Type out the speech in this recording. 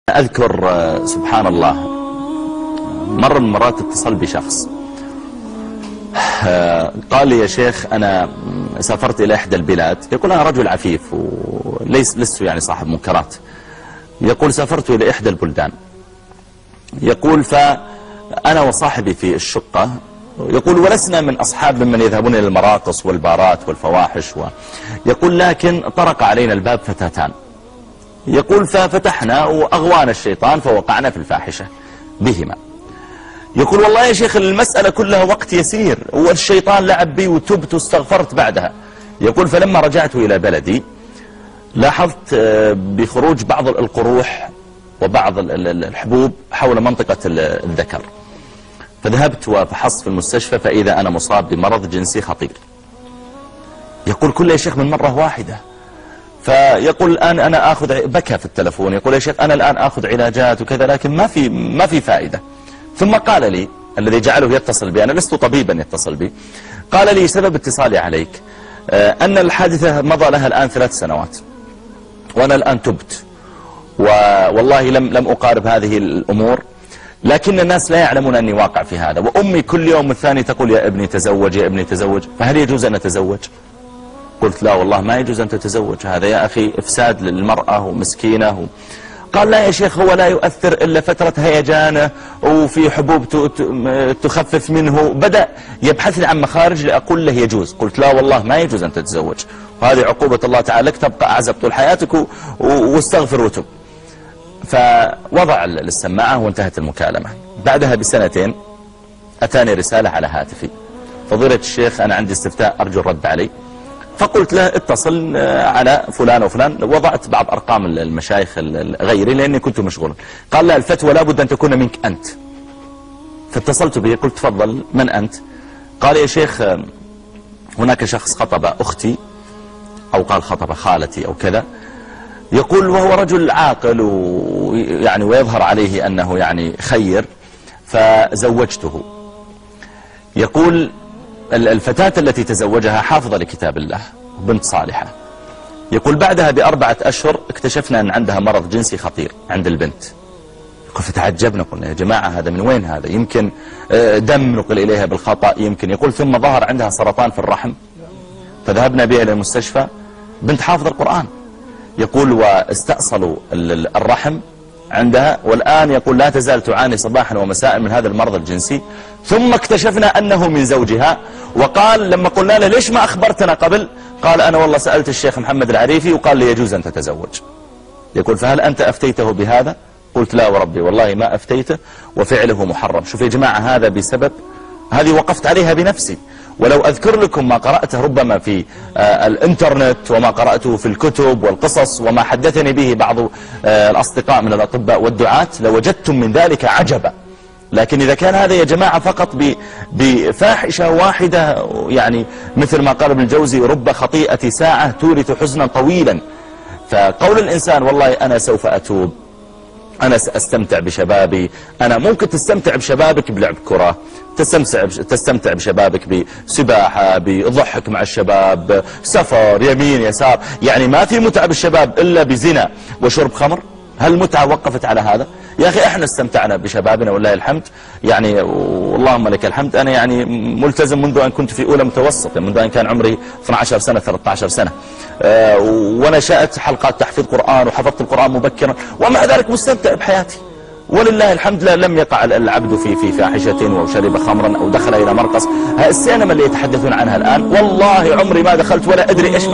أذكر سبحان الله مرة من المرات اتصل بشخص قال لي: يا شيخ أنا سافرت إلى إحدى البلاد. يقول: أنا رجل عفيف لست يعني صاحب منكرات. يقول: سافرت إلى إحدى البلدان. يقول: فأنا وصاحبي في الشقة. يقول: ولسنا من أصحاب ممن يذهبون إلى المراقص والبارات والفواحش يقول: لكن طرق علينا الباب فتاتان. يقول: ففتحنا وأغوانا الشيطان فوقعنا في الفاحشة بهما. يقول: والله يا شيخ المسألة كلها وقت يسير والشيطان لعب بي وتبت واستغفرت بعدها. يقول: فلما رجعت إلى بلدي لاحظت بخروج بعض القروح وبعض الحبوب حول منطقة الذكر، فذهبت وفحصت في المستشفى فإذا أنا مصاب بمرض جنسي خطير. يقول: كل يا شيخ من مرة واحدة. فيقول: الآن أنا أخذ، بكى في التلفون، يقول: يا شيخ أنا الآن أخذ علاجات وكذا لكن ما في فائدة. ثم قال لي الذي جعله يتصل بي، أنا لست طبيبا يتصل بي، قال لي: سبب اتصالي عليك أن الحادثة مضى لها الآن 3 سنوات وأنا الآن تبت والله لم أقارب هذه الأمور، لكن الناس لا يعلمون أني واقع في هذا، وأمي كل يوم الثاني تقول: يا ابني تزوج يا ابني تزوج، فهل يجوز أن أتزوج؟ قلت: لا والله ما يجوز أن تتزوج، هذا يا أخي إفساد للمرأة ومسكينة قال: لا يا شيخ هو لا يؤثر إلا فترة هيجانه وفي حبوب تخفف منه. بدأ يبحث لي عن مخارج لأقول له يجوز. قلت: لا والله ما يجوز أن تتزوج، وهذه عقوبة الله تعالى لك، تبقى أعزب طول حياتك واستغفر وتب. فوضع السماعة وانتهت المكالمة. بعدها ب2 أتاني رسالة على هاتفي: فضيلة الشيخ أنا عندي استفتاء أرجو الرد علي. فقلت له: اتصل على فلان وفلان، وضعت بعض أرقام المشايخ غيري لأني كنت مشغولا. قال: لا الفتوى لابد أن تكون منك أنت. فاتصلت به قلت: تفضل، من أنت؟ قال: يا شيخ هناك شخص خطب أختي، أو قال خطب خالتي أو كذا، يقول وهو رجل عاقل ويعني ويظهر عليه أنه يعني خير، فزوجته. يقول: الفتاة التي تزوجها حافظة لكتاب الله بنت صالحة. يقول: بعدها ب4 أشهر اكتشفنا أن عندها مرض جنسي خطير عند البنت. يقول: فتعجبنا، قلنا يا جماعة هذا من وين هذا؟ يمكن دم نقل إليها بالخطأ يمكن. يقول: ثم ظهر عندها سرطان في الرحم، فذهبنا بها إلى المستشفى، بنت حافظ القرآن. يقول: واستأصلوا الرحم عندها، والآن يقول لا تزال تعاني صباحا ومساء من هذا المرض الجنسي. ثم اكتشفنا أنه من زوجها، وقال لما قلنا له: ليش ما أخبرتنا قبل؟ قال: أنا والله سألت الشيخ محمد العريفي وقال لي يجوز أن تتزوج. يقول: فهل أنت أفتيته بهذا؟ قلت: لا وربي والله ما أفتيته، وفعله محرم. شوف يا جماعة، هذا بسبب هذه وقفت عليها بنفسي. ولو أذكر لكم ما قرأته ربما في الإنترنت وما قرأته في الكتب والقصص وما حدثني به بعض الأصدقاء من الأطباء والدعاة لوجدتم من ذلك عجبا. لكن إذا كان هذا يا جماعة فقط بفاحشة واحدة، يعني مثل ما قال ابن الجوزي: رب خطيئة ساعة تورث حزنا طويلا. فقول الإنسان والله أنا سوف أتوب، أنا سأستمتع بشبابي، أنا ممكن تستمتع بشبابك بلعب كرة، تستمتع بشبابك بسباحة، بضحك مع الشباب، سفر يمين يسار، يعني ما في متعة بالشباب إلا بزنا وشرب خمر. هل المتعة وقفت على هذا؟ يا أخي احنا استمتعنا بشبابنا والله الحمد، يعني اللهم لك الحمد. أنا يعني ملتزم منذ أن كنت في أولى متوسط، منذ أن كان عمري 12 سنة 13 سنة، ونشأت حلقات تحفيظ قرآن وحفظت القرآن مبكرا، ومع ذلك مستمتع بحياتي ولله الحمد. لم يقع العبد في فاحشة وشرب خمرا أو دخل إلى مرقص. السينما اللي يتحدثون عنها الآن والله عمري ما دخلت ولا أدري إيش